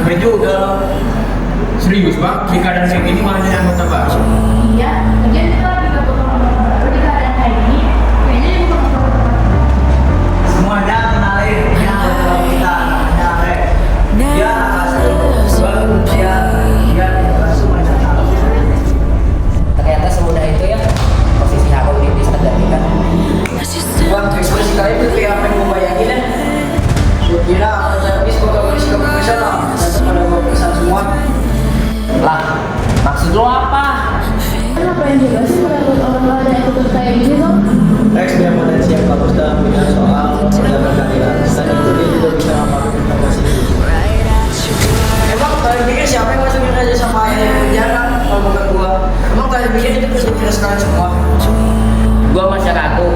capek juga. Serius bang, di keadaan kayak gini malah jadi anggota baru. Iya, lagian kita lagi gak potong rambut di keadaan kayak gini. Kayaknya dia bukan potong. Semuanya kenalin, ini anggota kita namanya Rek. Dia asli manusia, dia semuanya tahu. Ternyata semudah itu ya posisi aku di tergantikan. Bang, ekspresi kalian tuh kayak apa yang mau bayangin ya? Gue kira akan habis gue gak boleh sikap profesional. Dan pada gue pesan semua. Lah, maksud lo apa? Kenapa yang juga sih menurut orang lain yang ikut kayak gini tuh? Rex punya potensi yang bagus dalam bidang soal menjaga keadilan. Selain itu dia juga bisa membangun informasi. Emang kalian pikir siapa yang masukin aja sama ayah yang penjara? Kalau bukan gua. Emang kalian pikir itu bisa sekalian semua? Gua masih ragu,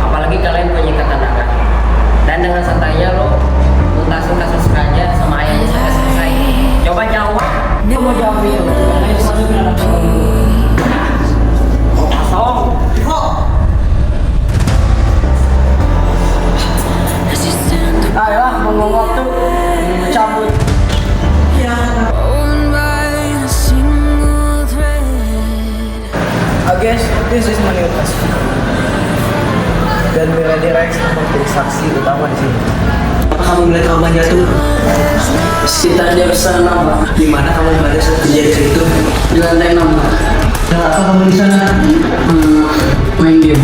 apalagi kalian punya ikatan darah. Dan dengan santainya lo tuntasin kasus raja sama ayahnya sampai selesai. Coba jawab. Gua mau jawab itu. Karena itu masukin anak kamu. Kosong. Ayolah, ngomong waktu cabut. I guess this is my new task. Dan Miradi Rex menjadi saksi utama di sini. Apa kamu melihat korban jatuh? Sekitar jam setengah 6, Pak. Di mana kamu berada saat kejadian itu? Di lantai 6, Pak. Dan apa kamu di sana? Main game.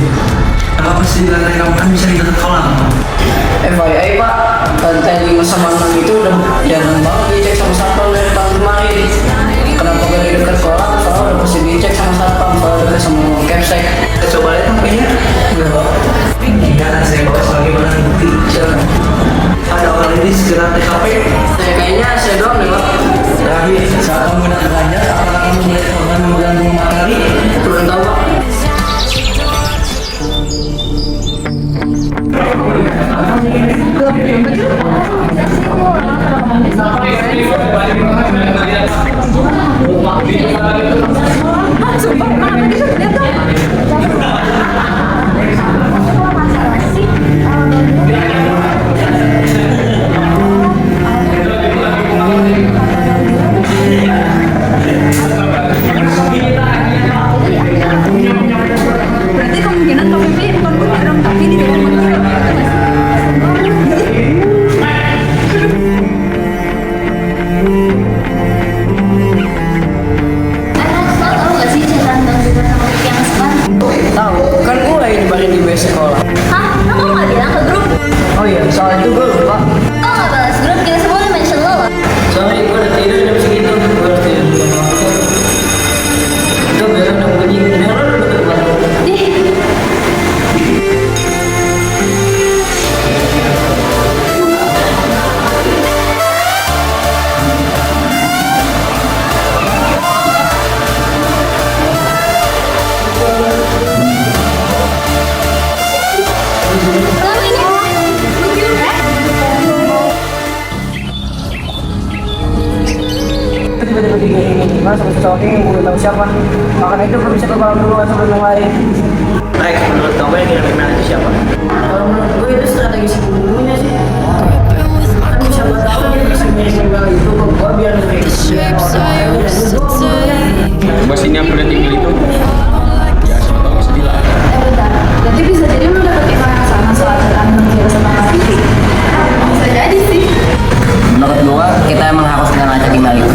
Apa sih di lantai kamu kan bisa di dekat kolam? FYI, Pak, lantai 5 sama 6 itu udah jarang banget dicek sama satpam dari tahun kemarin. Kenapa gak di dekat kolam? Soalnya udah pasti dicek sama satpam, soalnya dekat sama capsek. Coba lihat HP-nya. Enggak, Pak. Tidak akan saya bawa sebagai barang bukti. Silakan. Ada orang ini segera TKP. Kayaknya saya doang deh, Pak. Terakhir, saat kamu hendak belanja, apakah kamu melihat korban memegang bunga matahari? Belum tahu, Pak. Berarti kemungkinan Kak Vivi bukan beneran tapi di dalam motor. Tahu nggak sih cerita tentang cerita sama Vivi yang sekarang? Tahu, kan gue yang nyebarin di WC sekolah. Hah? Kamu nggak bilang ke grup? Oh iya, soal itu gue lupa. Kok nggak balas grup? Kita semua udah mention lo loh. Sorry, gue udah tidur jam segitu. Gue harus tidur jam waktu. Itu biar udah bunyi. Ini lo udah deket banget. Ih, selama ini Tiba-tiba gimana sama sesuatu yang gue tahu siapa. Makanya itu gue bisa ke kolam dulu sebelum yang lain. Rex, menurut kamu yang kira-kira itu siapa? Kalau menurut gue itu strategi si pembunuhnya sih. Kan siapa tahu dia bisa meninggal itu ke gue biar lebih orang lain dan itu Coba sini aku lihat email itu. Ya, siapa tahu bisa dilarang. bentar. Berarti bisa jadi lu dapet email yang sama soal tentang Mira sama Kak Vivi. Bisa jadi sih. Menurut gua kita emang harus ngacak email itu.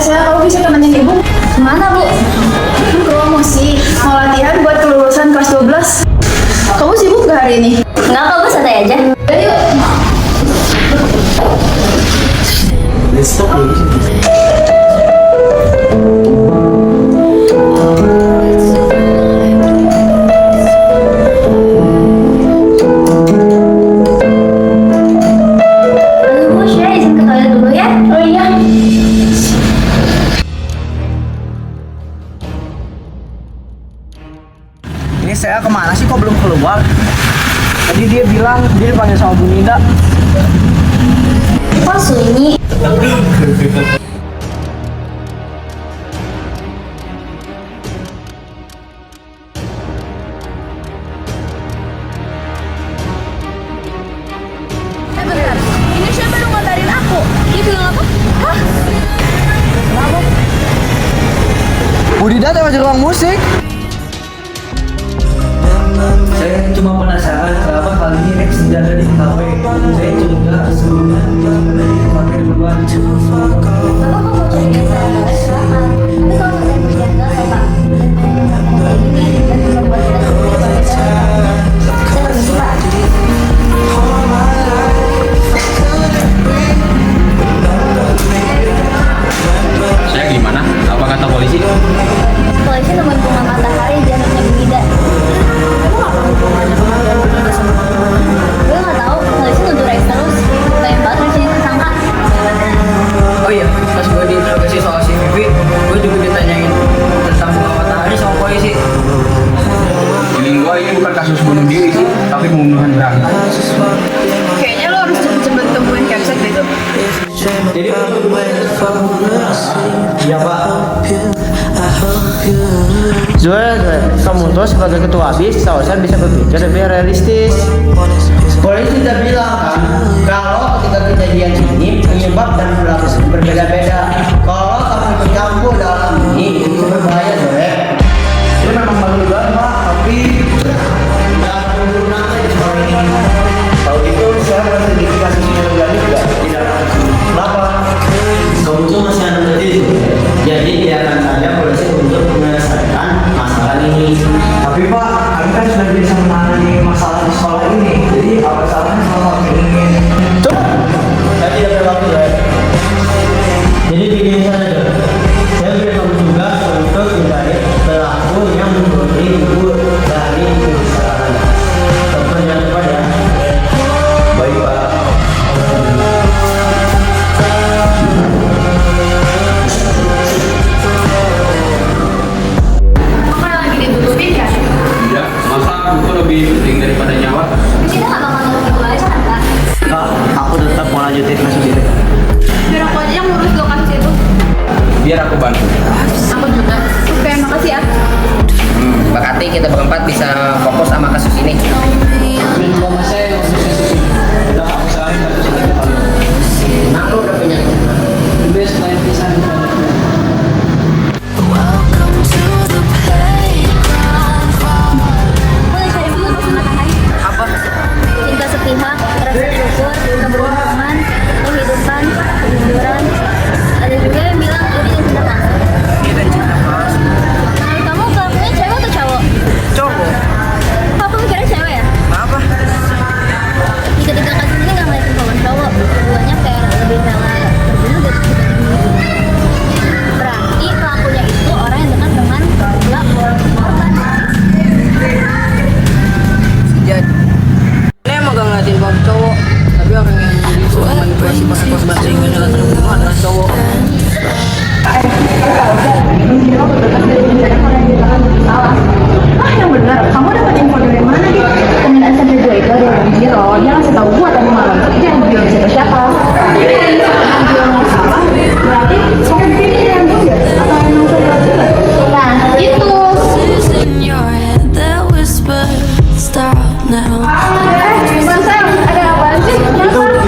Saya kalau bisa temenin ibu. Kemana bu? Ke ruang musik. Mau latihan buat kelulusan kelas 12. Kamu sibuk gak hari ini? Enggak kok, bu santai aja. Udah yuk. Let's stop dulu. Aduh, bu, Syah izin ke toilet dulu ya. Oh iya. Ini saya kemana sih kok belum keluar? Tadi dia bilang dia dipanggil sama Bu Nida. Kok sunyi? Sudah masuk ruang musik. Saya cuma penasaran kenapa kali ini Rex tidak ada di KW. Saya curiga sebelumnya pakai duluan. Bapak kok mau cari saya rekaman? Tapi kalau saya berjaga, Bapak kayak gini dan membuat kita seperti saya lebih suka. Saya gimana? Apa kata polisi? Polisi teman bunga matahari jangan berbeda. Kamu apa hubungannya sama jangan berbeda sama kamu? Gue nggak tahu. Polisi nuduh Rex terus. Banyak banget Rex yang tersangka. Oh iya, pas gue diinterogasi soal si Vivi, gue juga ditanyain tentang bunga matahari sama polisi. Feeling gua ini bukan kasus bunuh diri sih, tapi pembunuhan berantai. Kayaknya lo harus cepet-cepet temuin capsek gitu. Jadi iya pak. Zuel, kamu tuh sebagai ketua BIS seharusnya bisa berpikir lebih realistis. Polisi sudah bilang kan, kalau ketika kejadian ini penyebab dan pelaku berbeda-beda. Kalau kamu ikut campur dalam ini, itu berbahaya, Zuel. Itu memang malu banget, Pak, tapi nggak akan berguna di soal ini. Kalau gitu, saya harus sedikit kasusnya lebih lanjut nggak? Tidak. Kenapa? Kamu tuh masih anak kecil, jadi biarkan saja polisi untuk menyelesaikan masalah ini. Tapi pak, kami kan sudah bisa menangani masalah di sekolah ini. Jadi apa salahnya kalau kami ingin? Tuh, saya tidak ada waktu, Zuel. Jadi begini saja, saya beri kamu tugas untuk mencari pelaku yang memberi ibu dari perusahaan. Dokter jangan lupa ya. Baik, Pak. Apa lagi ditutupin kan? Ya, masa itu lebih penting daripada nyawa? Kita nggak bakal nutup itu aja kan, Kak? Kak, aku tetap mau lanjutin kasus ini. Biar aku aja yang ngurus dua kasus itu. Biar aku bantu. Aku juga. Oke, makasih ya. Berarti kita berempat bisa fokus sama kasus ini. Mama saya yang khususnya sih. Udah aku selain kasus ini ke kalian. Aku udah punya. Best lain bisa Boleh cari bunga matahari. Apa? Cinta sepihak, rasa syukur, keberuntungan, kehidupan, kejujuran. Ada juga yang bilang ini cinta palsu. Kita cinta palsu. Menurut kamu pelakunya cewek atau cowok? Cowok. Kok aku mikirnya cewek ya? Apa? Di ketiga kasus ini nggak ngeliatin korban cowok. Keduanya kayak lebih rela terbunuh gitu dibanding. Berarti pelakunya itu orang yang dekat dengan korban. Jadi, ini emang gak ngeliatin kaum cowok, tapi orang yang disuruh manipulasi pakai korban sehingga jalan terbunuh adalah cowok. Ah, yang benar. Kamu dapat info dari mana nih? Temen SMP gue itu ada orang Giro. Dia ngasih tahu gue tadi malam. Dia yang bilang siapa-siapa. Yang bilang nggak salah. Berarti saya begini yang jujur. Atau yang saya juga. Nah, itu. In your head that whisper, stop now. Bukan saya. Ada apaan sih?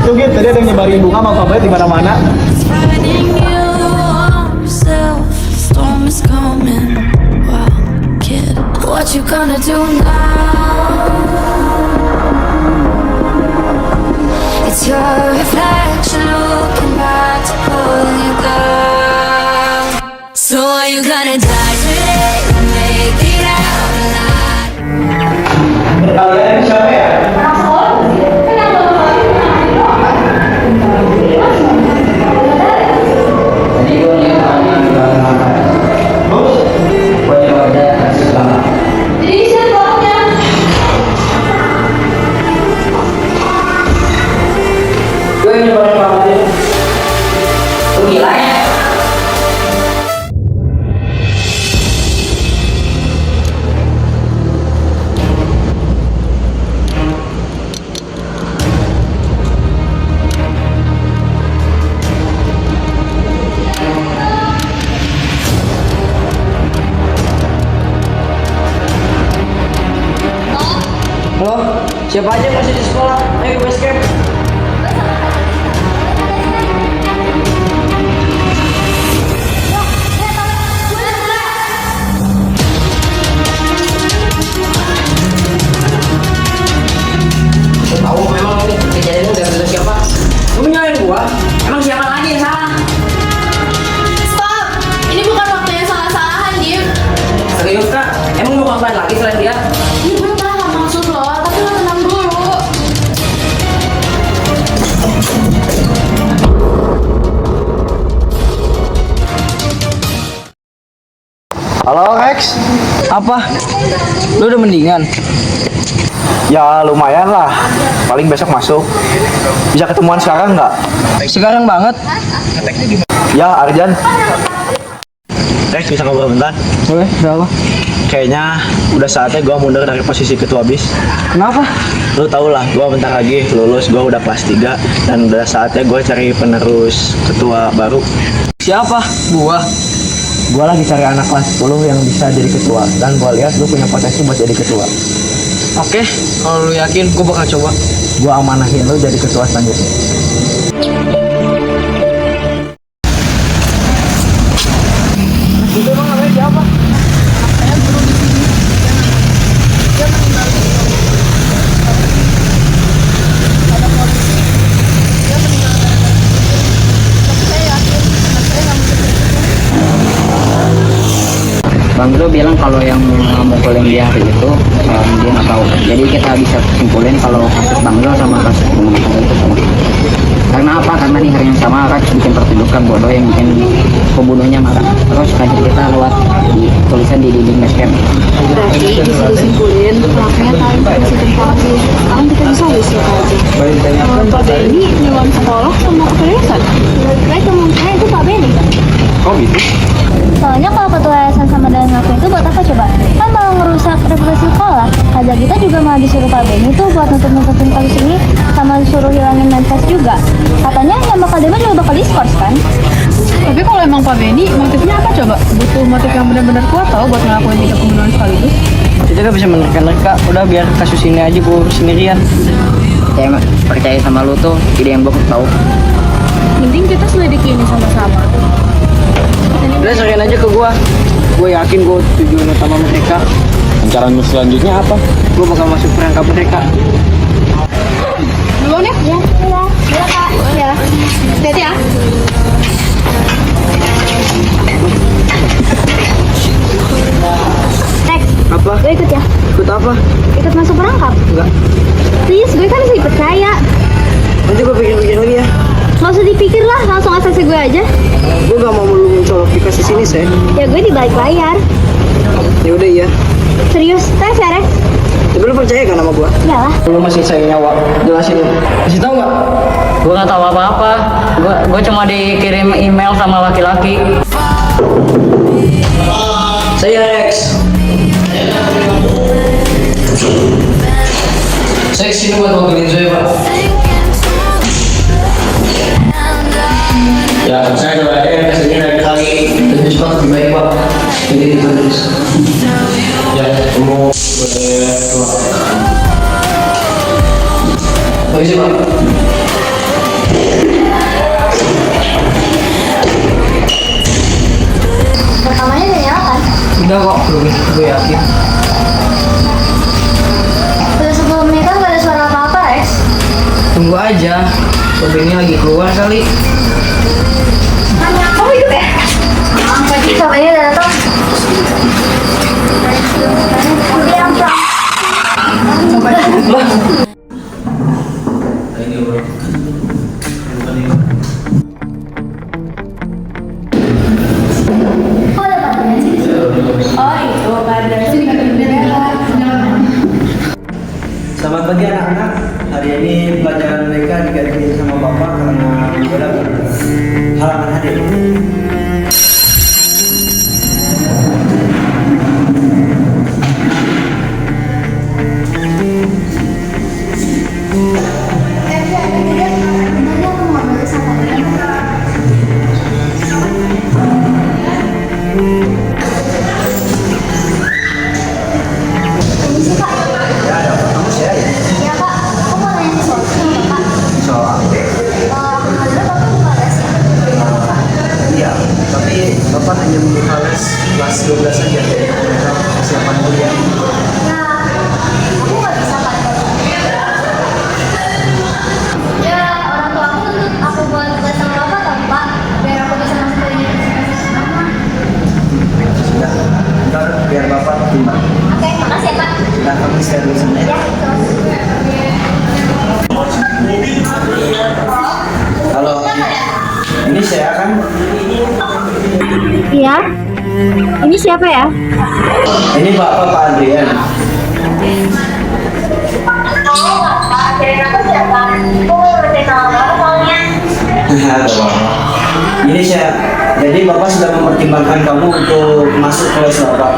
Itu gitu, tadi ada yang nyebarin bunga sama kabar di mana-mana. It's fighting you yourself. Storm is coming. Wow, kid, what you gonna do now? It's your reflection looking back to pull you down. So are you gonna die today or make it out alive? Kalian siapa ya? Jadi gue lihat orang yang makan. Bos, Gue juga ada kasus lama. Jadi siapa orangnya? Gue yang nyebarin kamarnya. Lu gila ya? Halo, siapa aja yang masih di sekolah? Ayo ke base camp. lagi selain dia? Iya gue paham maksud lo, tapi lo tenang dulu. Halo Rex, apa? Lu udah mendingan? Ya lumayan lah, paling besok masuk. Bisa ketemuan sekarang nggak? Sekarang banget. Ya Arjan. Rex bisa ngobrol bentar? Boleh, berapa? Kayaknya udah saatnya gue mundur dari posisi ketua BIS. Kenapa? Lu tau lah, gue bentar lagi lulus, gue udah kelas 3. Dan udah saatnya gue cari penerus ketua baru. Siapa? Gua. Gue lagi cari anak kelas 10 yang bisa jadi ketua. Dan gue lihat lu punya potensi buat jadi ketua. Oke, kalau lu yakin, gue bakal coba. Gue amanahin lu jadi ketua selanjutnya. Bang Bro bilang kalau yang mukulin dia hari itu dia nggak tahu. Jadi kita bisa simpulin kalau kasus Bang Bro sama kasus pembunuhan itu sama. Karena apa? Karena di hari yang sama kan bikin pertunjukan bodoh yang bikin pembunuhnya marah. Terus kajian kita lewat di tulisan di dinding basecamp. Berarti bisa disimpulin pelakunya tahu informasi tentang sih. Sekarang kita bisa wisata aja. Pak Benny nyelam sekolah sama kepedesan. Berarti kemungkinan itu Pak Benny kan? Oh gitu? Soalnya kalau ketua yayasan sama dengan ngaku itu buat apa coba? Kan malah ngerusak reputasi sekolah. Aja kita juga malah disuruh Pak Benny tuh buat nutup-nutupin kasus ini, sama disuruh hilangin Menkes juga. Katanya yang bakal demo juga bakal diskors kan? Tapi kalau emang Pak Benny, motifnya apa coba? Butuh motif yang benar-benar kuat tau buat ngelakuin 3 pembunuhan sekaligus. Kita gak bisa menerka-nerka. Udah biar kasus ini aja gue sendirian. Ya emang percaya sama lu tuh ide yang bagus tau. Mending kita selidiki ini sama-sama. Udah serahin aja ke gue. Gue yakin gue tujuan utama mereka. Rencana selanjutnya apa? Gue bakal masuk perangkap mereka. Duluan ya? Ya, ya, ya kak, ya. Hati-hati ya. Rex, Apa? gue ikut ya. Ikut apa? Ikut masuk perangkap. Enggak. Please, gue kan masih percaya. Nanti gue pikir-pikir lagi ya. Gak usah dipikir lah, langsung asasi gue aja. Gue gak mau melulu mencolok di kasus ini, Say. Ya gue di balik layar. Ya udah iya. Serius, thanks ya Rex. Tapi lu percaya kan sama gue? Iyalah. Lu masih sayang nyawa. Jelasin lu. Kasih tau gak? Gue nggak tahu apa-apa. Gue cuma dikirim email sama laki-laki. Saya Rex. Saya kesini buat wakilin Zoe, Pak. Ya saya coba kesini dari kali. Terus Pak, lebih baik Pak. Jadi ditulis. Ya kamu boleh keluar. Permisi Pak. Pertamanya udah nyala kan? Udah kok, gue yakin. Udah 10 menitan gak ada suara apa-apa Rex. Tunggu aja. Sob ini lagi keluar kali. Kamu hidup ya? Coba ini udah datang. Selamat pagi anak-anak. Hari ini pelajaran mereka diganti sama bapak karena udah halangan hadir. Ya kak, aku mau nanya sesuatu sama bapak. Soal Kemarin bapak buka tes ya? iya siapa ya? Ini Bapak Pak Adrian. Ini saya, jadi Bapak sudah mempertimbangkan kamu untuk masuk kelas Bapak.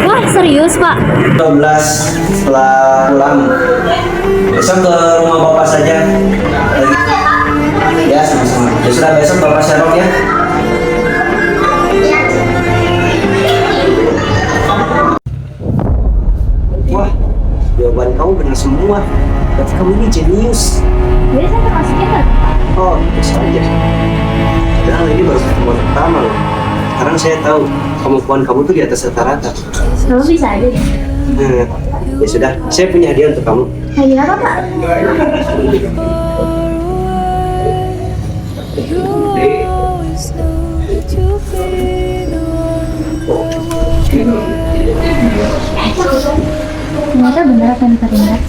Wah, serius Pak? 12 setelah pulang. Besok ke rumah Bapak saja. Ya, sama-sama. Ya sudah, besok Bapak serok ya. Wah, jawaban kamu benar semua. Berarti kamu ini jenius. Jadi saya termasuknya kan? Oh, bisa aja. Padahal ini baru pertemuan pertama loh. Sekarang saya tahu kemampuan kamu tuh di atas rata-rata. Kamu bisa aja deh. Ya sudah, saya punya hadiah untuk kamu. Hadiah apa Pak? Ternyata benar apa yang teringat.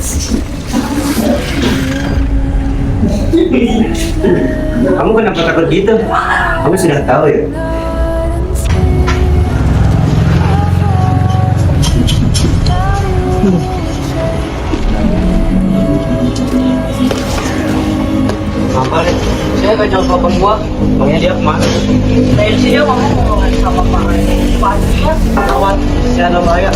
Kamu kenapa takut gitu? Kamu sudah tahu ya? Apa nih? Saya gak jawab telepon gua. Makanya dia kemana? Dari sini dia ngomong sama Pak Adrian. Kawan, saya ada bahaya.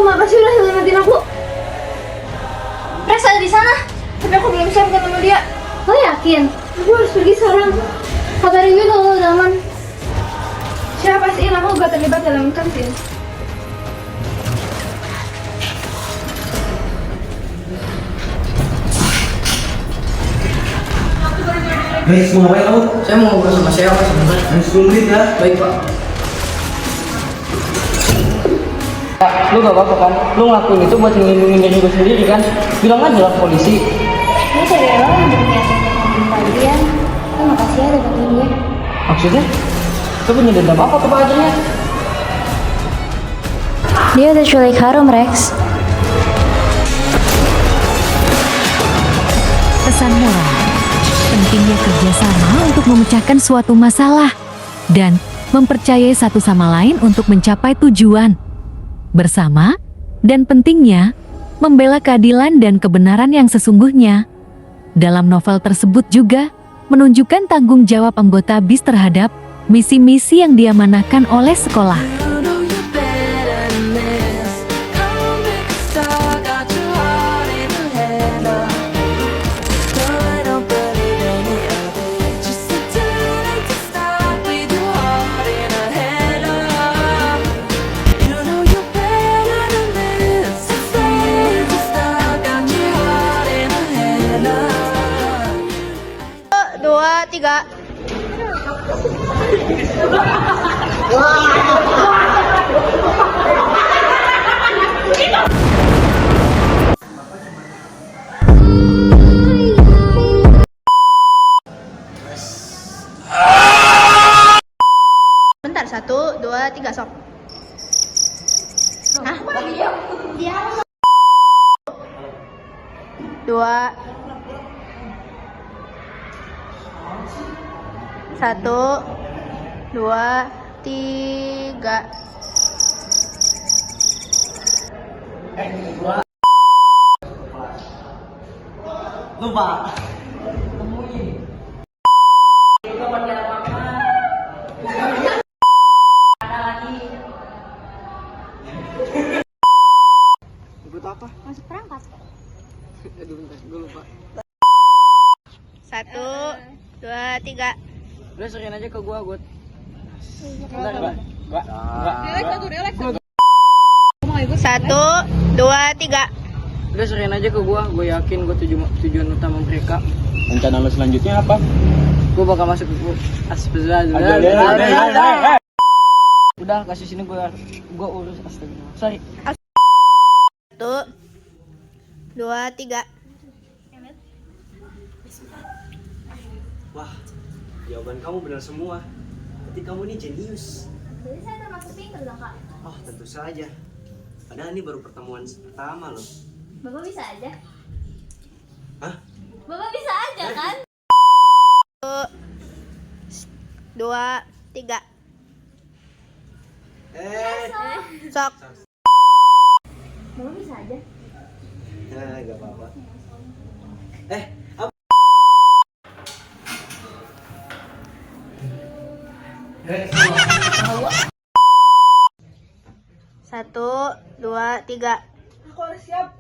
Makasih udah nyelamatin aku. Rex ada di sana, tapi aku belum siap ketemu dia. Lo yakin? Aku harus pergi sekarang. Kabarin gue kalau udah aman. Siapa pastiin aku gak terlibat dalam kantin. Guys, mau ngapain kamu? Saya mau ngobrol sama siapa sebentar? 10 menit ya. Baik Pak. Pak, lu gak apa-apa kan? Lu ngelakuin itu buat ngelindungin diri gue sendiri kan? Bilang aja lah polisi. Ini dari lo yang berniat untuk membantu kalian. Lo makasih ya udah bantuin gue. Maksudnya? Lu punya dendam apa ke Pak Adrian? Dia udah culik Harum, Rex. Pesan moral, pentingnya kerjasama untuk memecahkan suatu masalah dan mempercayai satu sama lain untuk mencapai tujuan bersama, dan pentingnya membela keadilan dan kebenaran yang sesungguhnya. Dalam novel tersebut juga menunjukkan tanggung jawab anggota BIS terhadap misi-misi yang diamanahkan oleh sekolah. Dua, tiga. Bentar, 1, 2, 3, sok. Hah? 2, 1, 2, 3. Lupa. Ikut apa? Masuk perangkat. Aduh bentar, gue lupa. 1, 2, 3. Udah serahin aja ke gua, Gut. Bentar, Enggak. 1, 2, 3. Udah serahin aja ke gue yakin gue tujuan utama mereka. Rencana lo selanjutnya apa? Gue bakal masuk ke Udah kasih sini gue urus astagfirullah. Sorry. 1, 2, 3. Wah, jawaban kamu benar semua. Berarti kamu ini jenius. Jadi saya termasuk pinter dong kak. Oh, tentu saja. Padahal ini baru pertemuan pertama loh. Bapak bisa aja. Hah? Bapak bisa aja kan? 2, 3. Sok. Bapak bisa aja. Nah, gak apa-apa. Satu, 2, 3. Aku harus siap.